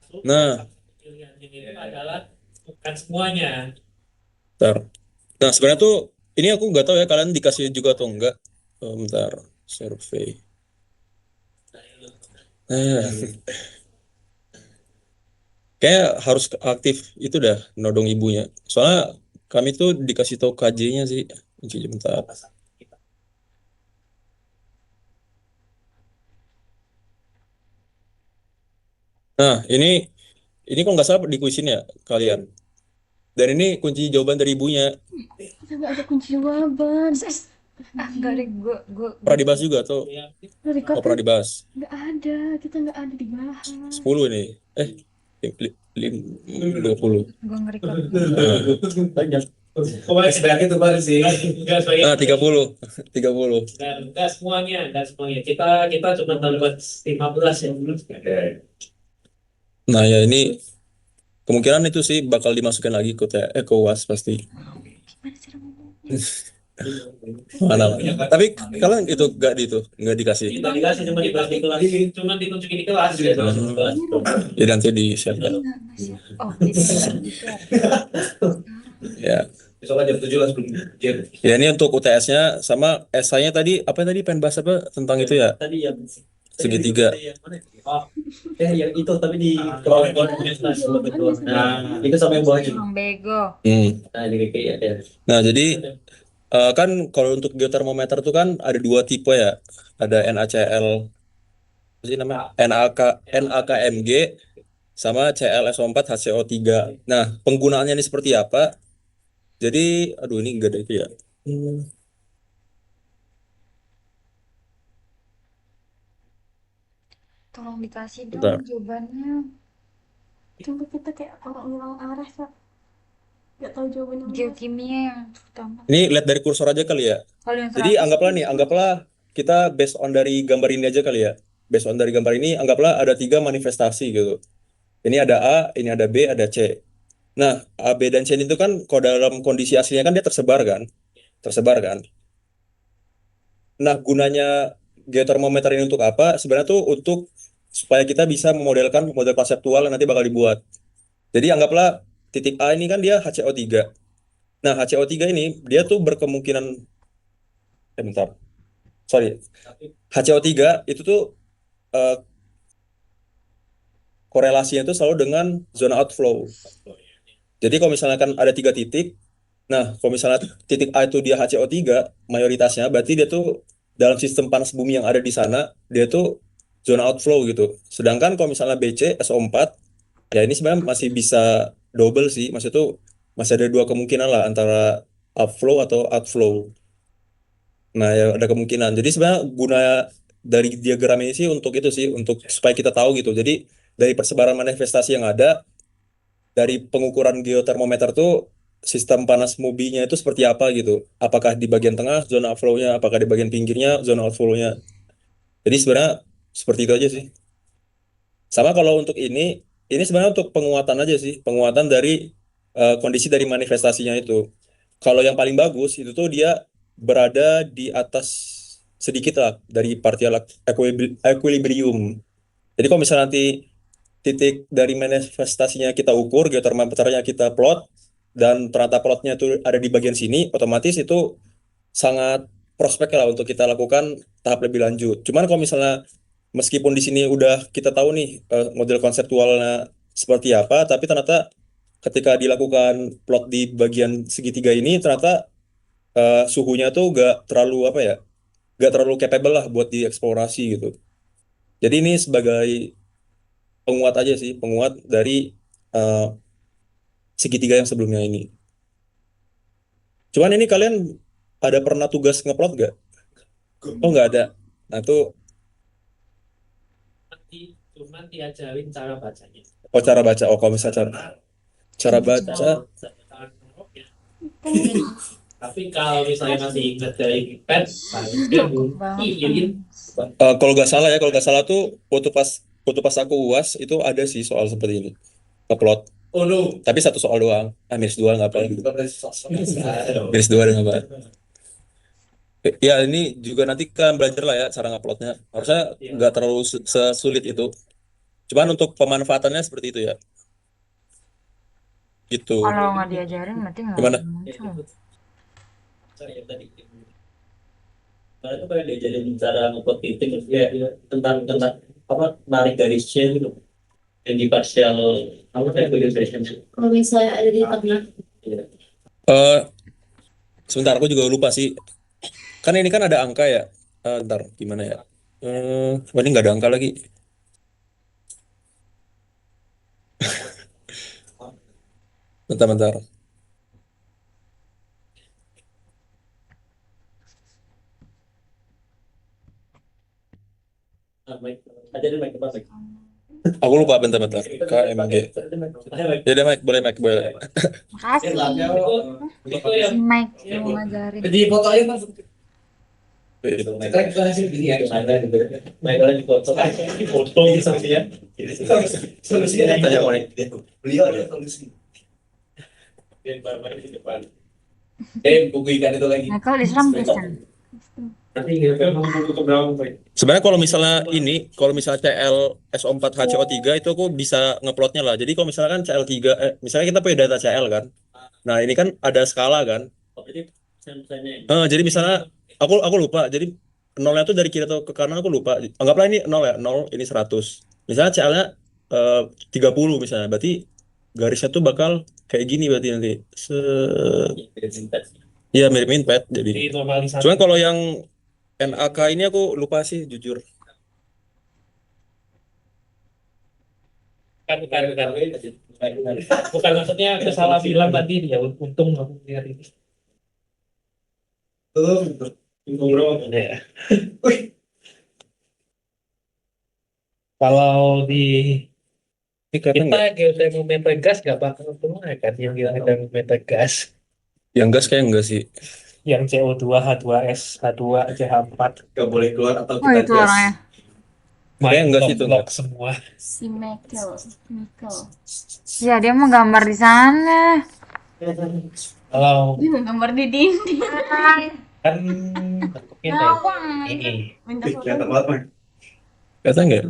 masuk,
Nah.
salah satu pilihannya itu adalah bukan semuanya.
Bentar. Nah, sebenarnya tuh ini aku nggak tahu ya kalian dikasih juga atau enggak. Bentar, survei. Kayak harus aktif itu dah nodong ibunya. Soalnya kami tuh dikasih tahu KJ-nya sih. Bentar. Nah, ini kok nggak salah di kuisin ya kalian. Dan ini kunci jawaban dari ibunya.
Kita nggak ada kunci jawaban.
Enggak deh, gue
Pernah dibahas juga atau
Dari
oh, pernah dibahas?
nggak ada, kita nggak ada dibahas.
10 ini. 20.
gue nge-record.
Banyak. Kemarin sedang itu baru sih.
Enggak sebagai
Ah, 30. 30.
enggak semuanya. Kita cuma dapat 15 ya.
Nah, ya ini kemungkinan itu sih bakal dimasukin lagi ke UAS pasti.
Gimana cara ngomongnya?
Mana? Tapi kalian itu nggak dikasih.
Kita dikasih cuma dibahas di kelas, cuma ditunjukin di kelas gitu.
Ya nanti di share.
Oh, itu
Ya.
Besok aja jam 7 lah sebelum ujian.
Ya ini untuk UTS-nya sama esainya tadi apa tadi pengen bahas apa tentang itu ya?
Tadi yang
Segitiga.
yang mana? Oh, yang itu tapi di universitas.
Jawaban
Nah, itu sama yang bawahnya.
emang bego.
Nah, ini kayak ya.
Nah, jadi kan kalau untuk geotermometer tuh kan ada dua tipe ya. Ada NaCl, apa sih namanya? NaKMG sama ClSO4 HCO3. Nah, penggunaannya ini seperti apa? Jadi, aduh ini enggak ada itu ya.
Tolong dikasih
Bentar.
dong jawabannya.
Coba kita kayak orang hilang arah, Kak. Nggak tahu jawabannya.
Geokimia yang terutama.
Ini lihat dari kursor aja kali ya.
Kalau yang
Jadi
100
anggaplah kita based on dari gambar ini aja kali ya. Based on dari gambar ini, anggaplah ada 3 manifestasi gitu. Ini ada A, ini ada B, ada C. Nah, A, B, dan C itu kan kalau dalam kondisi aslinya kan dia tersebar kan? Tersebar kan? Nah, gunanya geotermometer ini untuk apa? Sebenarnya tuh untuk supaya kita bisa memodelkan model konseptual yang nanti bakal dibuat. Jadi anggaplah titik A ini kan dia HCO3. Nah, HCO3 ini dia tuh berkemungkinan bentar. Sorry. HCO3 itu tuh eh, korelasinya itu selalu dengan zona outflow. Jadi kalau misalnya kan ada 3 titik, nah kalau misalnya titik A itu dia HCO3, mayoritasnya berarti dia tuh dalam sistem panas bumi yang ada di sana, dia tuh zona outflow gitu. Sedangkan kalau misalnya BC, SO4, ya ini sebenarnya masih bisa double sih, maksudnya tuh masih ada 2 kemungkinan lah antara upflow atau outflow. Nah, ya ada kemungkinan. Jadi sebenarnya guna dari diagram ini sih untuk itu sih, untuk supaya kita tahu gitu. Jadi dari persebaran manifestasi yang ada, dari pengukuran geotermometer tuh sistem panas mubinya itu seperti apa gitu. Apakah di bagian tengah zona outflow-nya, apakah di bagian pinggirnya zona outflow-nya. Jadi sebenarnya seperti itu aja sih. Sama kalau untuk ini sebenarnya untuk penguatan aja sih, penguatan dari kondisi dari manifestasinya itu. Kalau yang paling bagus itu tuh dia berada di atas sedikit lah dari partial equilibrium. Jadi kalau misalnya nanti titik dari manifestasinya kita ukur, geotermometernya kita plot, dan ternyata plotnya tuh ada di bagian sini, otomatis itu sangat prospek lah untuk kita lakukan tahap lebih lanjut. Cuman kalau misalnya meskipun di sini udah kita tahu nih model konseptualnya seperti apa, tapi ternyata ketika dilakukan plot di bagian segitiga ini ternyata suhunya tuh gak terlalu apa ya, gak terlalu capable lah buat dieksplorasi gitu. Jadi ini sebagai penguat aja sih, penguat dari eh, segitiga yang sebelumnya ini. Cuman ini kalian ada pernah tugas ngeplot gak? Oh nggak ada. Nah itu
Cuman diajarin cara bacanya.
oh cara baca. Oh kalau misalnya cara baca.
Tapi kalau misalnya masih ingat dari pet, saya mungkin
Kalau nggak salah ya, kalau nggak salah tuh waktu pas aku UAS itu ada sih soal seperti ini ngeplot.
Oh no.
Tapi satu soal doang. Miris dua nggak apa. Miris dua nggak apa. Ya ini juga nanti kan belajar lah ya cara nguploadnya. Harusnya nggak terlalu sesulit itu. Cuman untuk pemanfaatannya seperti itu ya. Gitu.
Kalau nggak diajarin berarti nggak
Gimana?
muncul.
Sorry yang tadi. Karena itu kayak diajarin cara ngeplot titik ya tentang apa narik garisnya gitu. Yang di partial apa kayak visualization.
Kalau misalnya ada di tengah.
Eh sebentar aku juga lupa sih. Kan ini kan ada angka ya. Ntar gimana ya? Ini nggak ada angka lagi. Bentar.
Ada di mic apa mic?
Aku lupa bentar. KMG. Ya udah Mike, boleh Mike, boleh.
Makasih.
itu yang
Si Mike yang mau ngajarin.
Jadi foto aja mas.
Kita hasil gini ya ada gitu. Mic lagi foto. Foto gitu ya.
Solusinya
Tanya mau
beliau ada solusi.
di depan.
Buku ikan itu lagi.
Michael Islam Kristen.
Nanti kita mau buku ke belakang Pak.
Sebenarnya kalau misalnya CL SO4 HCO3 itu aku bisa ngeplotnya lah. Jadi kalau misalnya kan CL3 misalnya kita punya data CL kan. Nah, ini kan ada skala kan.
Oh, jadi misalnya
Jadi misalnya aku lupa. Jadi nolnya tuh dari kiri atau ke kanan aku lupa. Anggaplah ini 0 ya, 0 ini 100. Misalnya CL-nya 30 misalnya. Berarti garisnya tuh bakal kayak gini berarti nanti. Iya mirip minpad jadi.
di normalisasi.
Cuman kalau yang NAK ini aku lupa sih jujur.
Bukan maksudnya salah bilang tadi ya, untung aku lihat ini. Ya. Kalau di
Ini kelihatan nggak?
kita geotermometer gas nggak bakal ketemu ya kan yang geotermometer gas
Yang gas kayak enggak sih.
yang CO2, H2S, H2, CH4
Gak boleh keluar atau
Oh
kita
itu orangnya.
Makanya enggak sih itu,
blok semua.
Si Michael.
Ya dia mau gambar di sana.
Kalau
Dia gambar di dinding.
kan bentuknya kayak ini,
Minta foto.
kelihatan banget Mas.
Kelihatan nggak?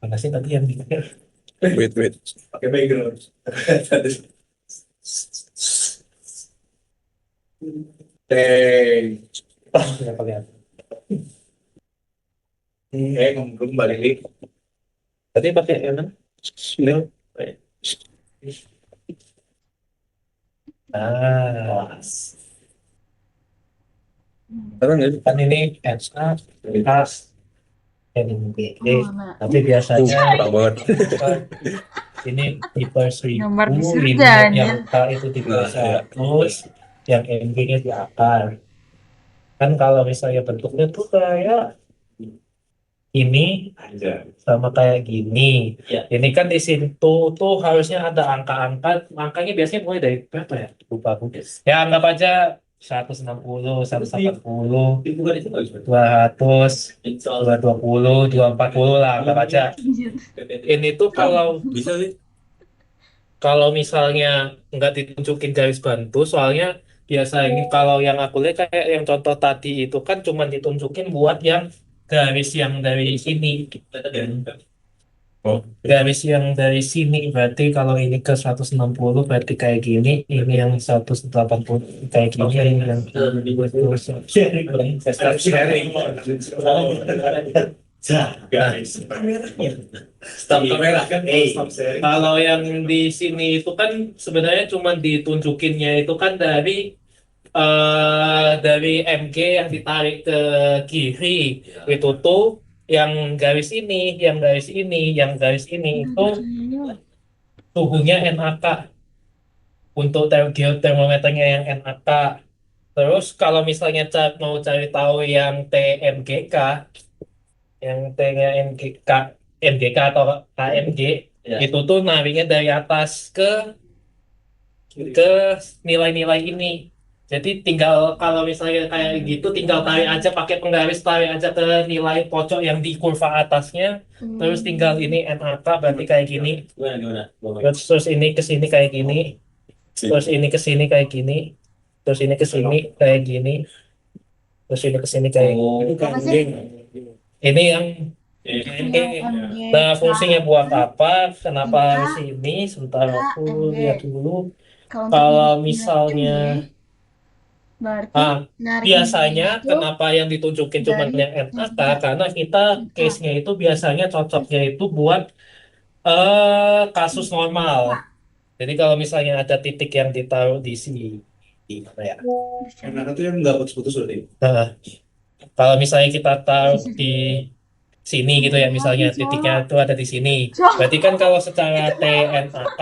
mana sih tadi yang dikira?
Wait.
Pakai background.
Nggak kelihatan.
Ngomong balik lagi.
Tadi pakai yang mana?
Kelihatan nggak?
Kan ini SA, khas, NB,
Mana?
tapi biasanya
Kurang banget.
ini di per 1000,
Gambar di
ini
surga,
yang K itu di per 100, yang NB-nya di akar. Kan kalau misalnya bentuknya tuh kayak ini sama kayak gini. Ini kan di situ tuh harusnya ada angka-angka. Angkanya biasanya mulai dari berapa ya? Lupa aku. Ya anggap aja 160, 180, 200, 220, 240 lah anggap aja. Ini tuh
Bisa sih.
kalau misalnya nggak ditunjukin garis bantu, soalnya biasanya kalau yang aku lihat kayak yang contoh tadi itu kan cuma ditunjukin buat yang garis yang dari sini.
Oh,
Garis yang dari sini berarti kalau ini ke 160 berarti kayak gini, ini yang 180 kayak gini, ini yang
Sharing. Guys. Stop kamera kan? Stop sharing.
kalau yang di sini itu kan sebenarnya cuma ditunjukinnya itu kan dari MG yang ditarik ke kiri itu tuh yang garis ini, yang garis ini, yang garis ini itu suhunya NAK untuk geotermometernya yang NAK. Terus kalau misalnya mau cari tahu yang TMGK, yang T-nya MGK atau KMG,
Ya.
itu tuh nariknya dari atas ke nilai-nilai ini. Jadi tinggal kalau misalnya kayak gitu, tinggal tarik aja pakai penggaris, tarik aja ke nilai pojok yang di kurva atasnya. Terus tinggal ini NAK berarti kayak gini.
Gimana?
Terus ini ke sini kayak gini. Terus ini ke sini kayak gini. Terus ini ke sini kayak gini. Terus ini ke sini kayak gini.
Apa sih?
Ini yang
Yang MG,
nah fungsinya buat apa? Kenapa di
MK,
sini? Sebentar aku
MG.
lihat dulu.
Kalau untuk
Kalau
nilai
misalnya
MG, berarti
Ah,
narik
biasanya
nilainya itu
kenapa yang ditunjukin cuma
dari
yang NAK?
MK.
Karena kita
MK.
case-nya itu biasanya cocoknya itu buat kasus normal. Jadi kalau misalnya ada titik yang ditaruh di sini, di mana ya?
Karena itu yang nggak putus-putus loh nih.
Nah, kalau misalnya kita taruh di sini gitu ya, misalnya
Lagi,
titiknya
Cok.
itu ada di sini.
Cok.
Berarti kan kalau secara TNAK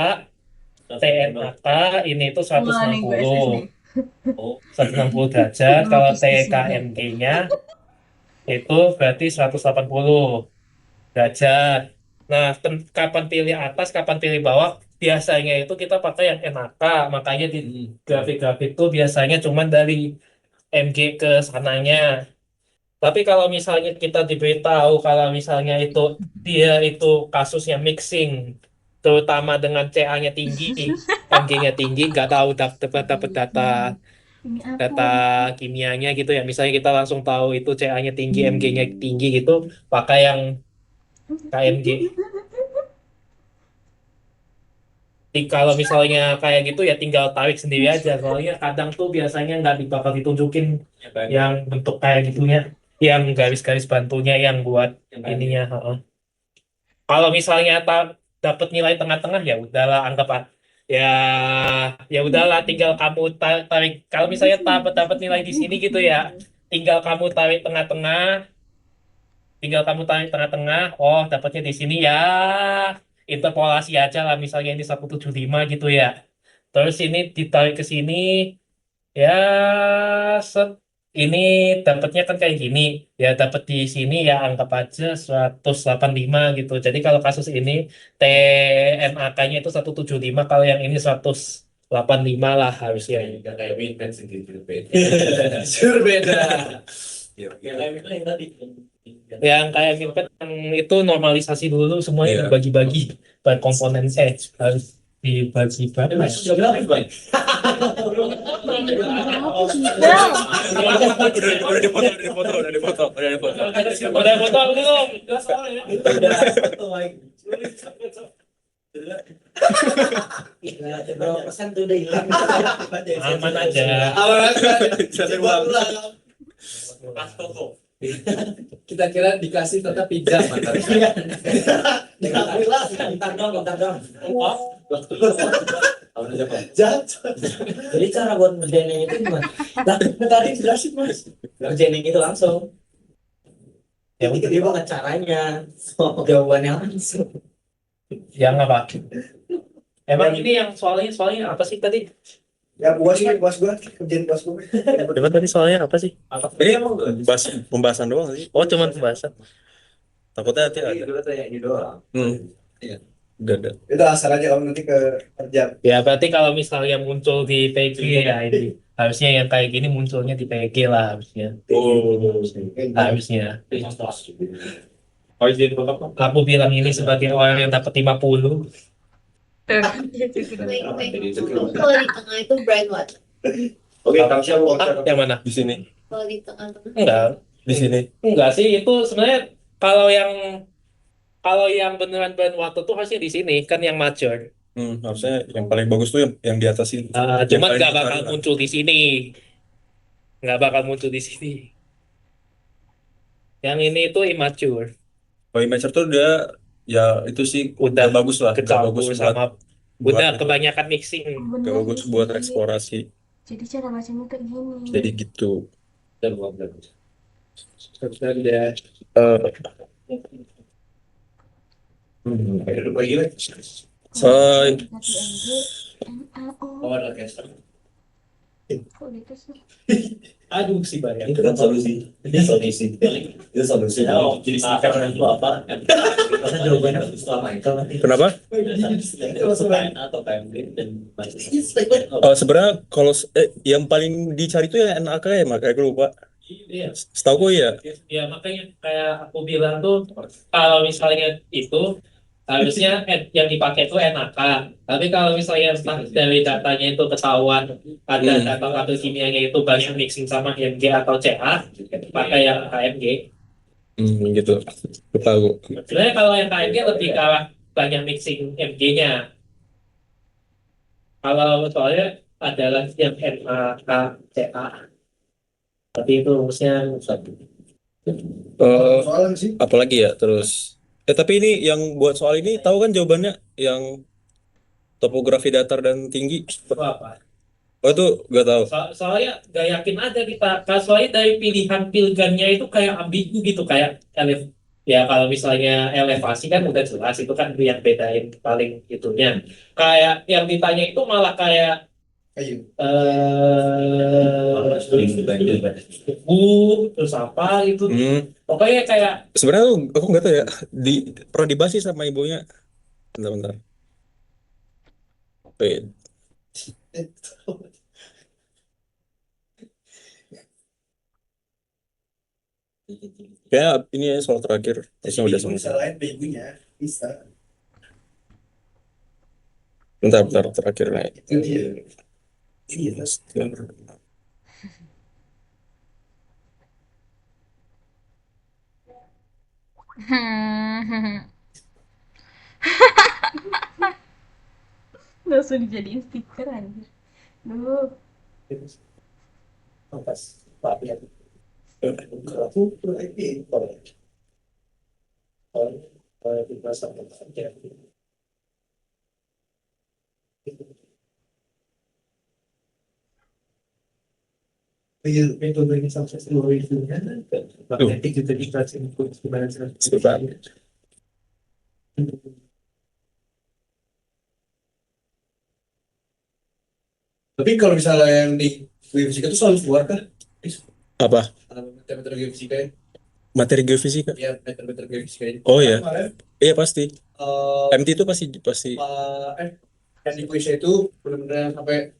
ini itu
Wah, nih gue
160.
SS nih.
Oh,
160 derajat. Kalau
Melukis di sini.
TKMG-nya itu berarti 180 derajat. Nah, kapan pilih atas, kapan pilih bawah? Biasanya itu kita pakai yang NAK. Makanya di grafik-grafik itu biasanya cuma dari MG ke sananya. Tapi kalau misalnya kita diberitahu kalau misalnya itu dia itu kasusnya mixing, terutama dengan CA-nya tinggi, MG-nya tinggi, nggak tahu dapat data
Ini
data
apa?
kimianya gitu ya. Misalnya kita langsung tahu itu CA-nya tinggi, MG-nya tinggi gitu, pakai yang KMG. Kalau misalnya kayak gitu ya tinggal tarik sendiri aja. Soalnya kadang tuh biasanya nggak bakal ditunjukin yang bentuk kayak gitunya, yang garis-garis bantunya yang buat ininya. Heeh. Kalau misalnya dapat nilai tengah-tengah ya udahlah anggap ya ya udahlah tinggal kamu tarik. Kalau misalnya dapat nilai di sini gitu ya, tinggal kamu tarik tengah-tengah, oh dapatnya di sini ya interpolasi aja lah misalnya ini 175 gitu ya. Terus ini ditarik ke sini ya set ini dapatnya kan kayak gini. Ya dapat di sini ya anggap aja 185 gitu. Jadi kalau kasus ini TNAK-nya itu 175, kalau yang ini 185 lah harusnya.
Nggak kayak Winpet sih gitu. Sur beda.
yang lain itu yang tadi.
Yang kayak Finpet yang itu normalisasi dulu semuanya
Iya.
dibagi-bagi per komponen harus dibagi-bagi.
Sudah bilang itu baik.
Udah dipotong.
Udah foto belum?
Udah, baik. Berapa persen tuh udah hilang?
Aman aja.
Kita kira dikasih tetap pizza mantan.
Bentar dong.
Jatuh.
Jadi cara buat ngerjain yang itu gimana? Nah, tadi jelasin mas. Ngerjain yang itu langsung.
Ya
Jadi dia banget caranya. Jawabannya langsung.
yang apa? Emang ini yang soalnya apa sih tadi?
Ya puas gua kerjain puas gua.
Coba tadi soalnya apa sih?
Ini pembahasan doang sih.
Oh, cuman pembahasan.
Takutnya nanti ada.
Ini doang.
Iya. Udah.
Itu asal aja kamu nanti ke kerja.
Ya berarti kalau misalnya muncul di PG ya ini harusnya yang kayak gini munculnya di PG lah harusnya. Harusnya.
Oh, izin apa?
Aku bilang ini sebagai orang yang dapat 50.
Kalau di tengah itu brand what?
Oke, kamu siapa?
Yang mana?
Di sini.
Kalau di tengah-tengah
Enggak.
Di sini.
Enggak sih, itu sebenarnya kalau yang kalau yang beneran Vanuatu tuh harusnya di sini kan yang mature.
Harusnya yang paling bagus tuh yang di atas ini. Yang
Cuman
paling
nggak
dicari
bakal
lah.
muncul di sini, nggak bakal muncul di sini. Yang ini tuh immature,
Kalau Immature tuh dia ya itu sih
udah
gak bagus lah, gak bagus
kecampur
buat
sama,
buat
udah
itu,
kebanyakan mixing.
gak
Bener
bagus
sih.
buat eksplorasi.
Jadi cara bacanya kayak
Jadi
gini.
gitu.
Dan ngobrol.
Dan dia
Eh,
ada lagi lah.
Kalau
eh,
ganti NG, NAO.
Oh, ada caster.
Kok gitu sih?
Aduh si banyak.
Itu kan solusi. Itu solusi. Oh, jadi sekarang itu apa? Karena jawabannya selama itu nanti.
Kenapa?
Itu masuk atau PMD dan masih.
Sebenarnya kalau yang paling dicari tuh ya NAK ya, makanya gue lupa.
Iya.
Setahu gue ya.
Ya makanya kayak aku bilang tuh kalau misalnya itu harusnya yang dipakai itu NAK. Tapi kalau misalnya dari datanya itu ketahuan ada kata-kata kimianya itu banyak mixing sama MG atau CA, pakai yang KMG.
Gitu. Gue tahu.
Sebenarnya kalau yang KMG lebih ke arah banyak mixing MG-nya. Kalau soalnya adalah yang NAK CA. Tapi itu rumusnya satu.
Soalnya sih
Apalagi ya terus. Tapi ini yang buat soal ini tahu kan jawabannya yang topografi datar dan tinggi.
Itu apa?
Oh itu gak tahu.
Soalnya gak yakin ada kita. Soalnya dari pilihan pilgannya itu kayak ambigu gitu, kayak ya kalau misalnya elevasi kan udah jelas itu kan yang bedain paling itunya. Kayak yang ditanya itu malah kayak
ayo.
bu terus apa gitu. Pokoknya kayak
Sebenarnya tuh aku nggak tahu ya. Pernah dibahas sih sama ibunya. Bentar-bentar. Wait. Kayak ini ya soal terakhir. Harusnya udah
Bisa
selesai.
lain ibunya bisa.
Bentar terakhir nih.
Itu dia.
Iya.
Langsung dijadiin stiker anjir. Duh.
pas Pak ya.
Aku ini
Kalau di masa aja. Metode sampai seluruh itunya magnetik juga dikasih input gimana
Sebentar.
Tapi kalau misalnya yang di geofisika itu selalu keluar kan?
Apa?
Meter-meter geofisika ya?
Materi geofisika?
Iya, meter-meter geofisika ini.
Oh iya.
Kemarin,
Iya pasti.
eh,
MT itu pasti.
yang di kuisnya itu benar-benar sampai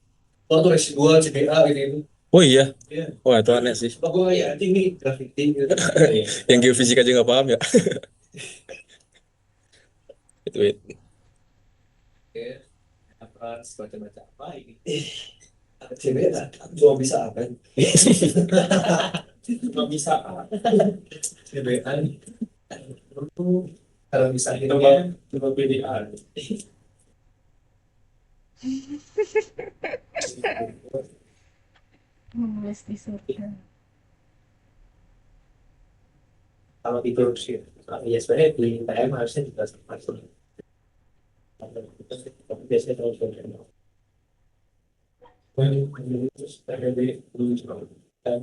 tuh residual CBA gitu.
Oh iya.
Iya.
Wah itu aneh sih.
Coba gue ya anjing nih graffiti gitu.
Yang geofisika aja nggak paham ya. Wait.
Oke. Apa baca-baca apa ini? CBA cuma bisa apa?
cuma bisa
CBA kalau bisa
coba PDA.
Menulis di surga.
Kalau itu sih ya sebenarnya di TM harusnya juga masuk. Biasanya kalau sudah terus PBB dan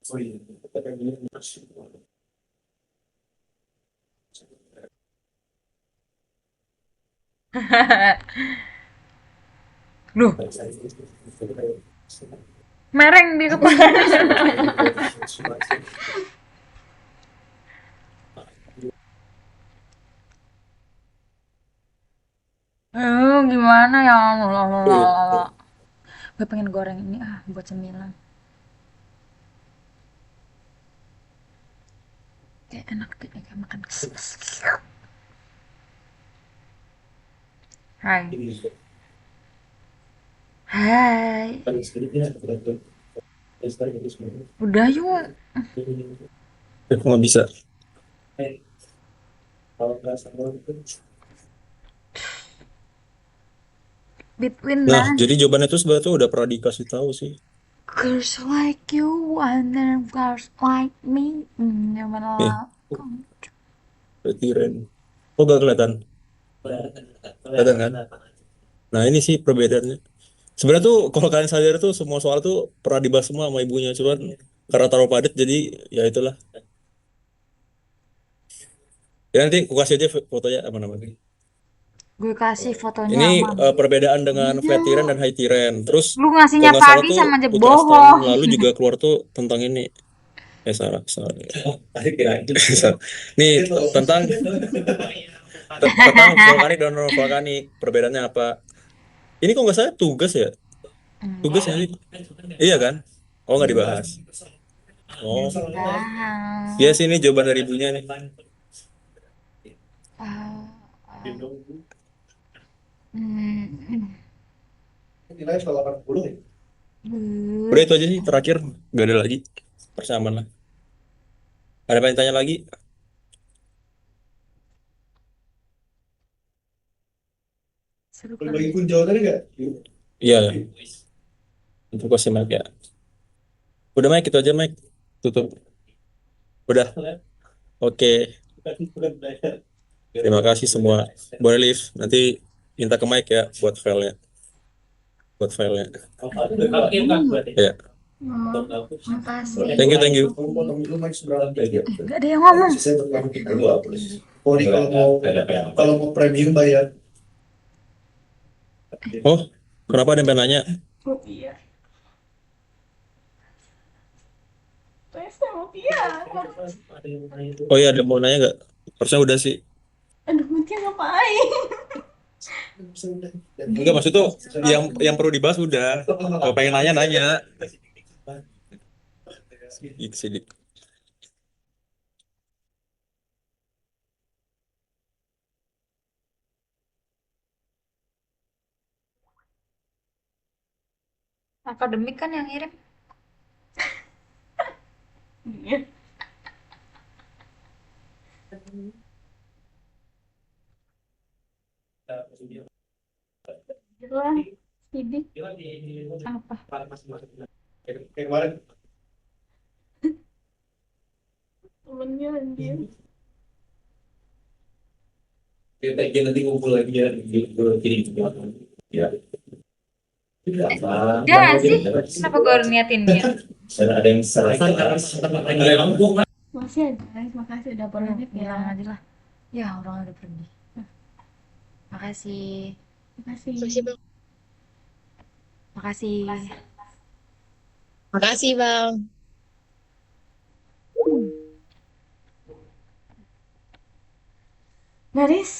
oh iya,
Loh, mereng di kepala. Gimana ya Allah. Gue pengen goreng ini buat cemilan. Kayak enak kayak makan. Hai. Hai. Udah yuk.
Nggak bisa.
Kalau nggak salah itu
Between
Nah,
lah.
jadi jawabannya itu sebenarnya tuh udah pernah dikasih tahu sih.
Girls like you and then girls like me. Jawaban
Nih,
lah.
berarti Ren. Oh, gak kelihatan. Kelihatan kan? Nah, ini sih perbedaannya. Sebenarnya tuh kalau kalian sadar tuh semua soal tuh pernah dibahas semua sama ibunya, cuman karena taruh padat jadi ya itulah. Ya nanti aku kasih aja fotonya apa namanya.
Gue kasih fotonya
Ini
aman.
perbedaan dengan flat tiren dan high tiren. Terus
Lu
kalau
ngasihnya
nggak salah
pagi
tuh
sama aja
UTS tahun
bohong.
lalu juga keluar tuh tentang ini. Salah, salah. Salah. Nih tentang tentang vulkanik dan non vulkanik perbedaannya apa? Ini kok nggak salah tugas ya? Tugas ya sih? Iya kan? Oh nggak dibahas. Oh,
Dibahas.
iya sih ini jawaban dari ibunya nih.
Ah, hmm,
Nilai 80 ya.
Udah itu aja sih terakhir, nggak ada lagi. Persamaan lah. Ada pengen tanya lagi?
seru
Boleh
kan?
bagi pun jawabannya nggak?
Iya, untuk question mark ya. Udah Mike, itu aja Mike. Tutup. Udah. Oke. Terima kasih semua. Boleh leave. Nanti minta ke Mike ya buat filenya. Buat filenya.
kalau kita berarti
Ya.
Makasih.
Thank you, thank you.
Kamu potong dulu Max berapa?
Gak ada yang ngomong.
Saya berkamu kita dulu apa? Oh, ini kalau mau premium bayar.
Oh, kenapa ada yang pengen nanya?
Oh iya. Saya sama Tia.
ada yang main itu.
Oh iya, ada yang mau nanya nggak? Harusnya udah sih.
Aduh, Tia ngapain?
Enggak, maksud tuh yang perlu dibahas udah. Kalau pengen nanya, nanya. Sidik.
Akademik kan yang ngirim.
Iya. Lah, sidik apa?
Kayak kemarin
Temennya anjir.
Kita nanti ngumpul lagi ya di kiri ya.
Dia nggak sih? Kenapa gue harus niatin dia?
Dan ada yang serasa
Masih ada, guys. Makasih udah produktif
Bilang
ya.
aja lah. Ya orang udah pergi. Makasih.
Makasih.
Makasih.
Makasih, Bang.
Garis.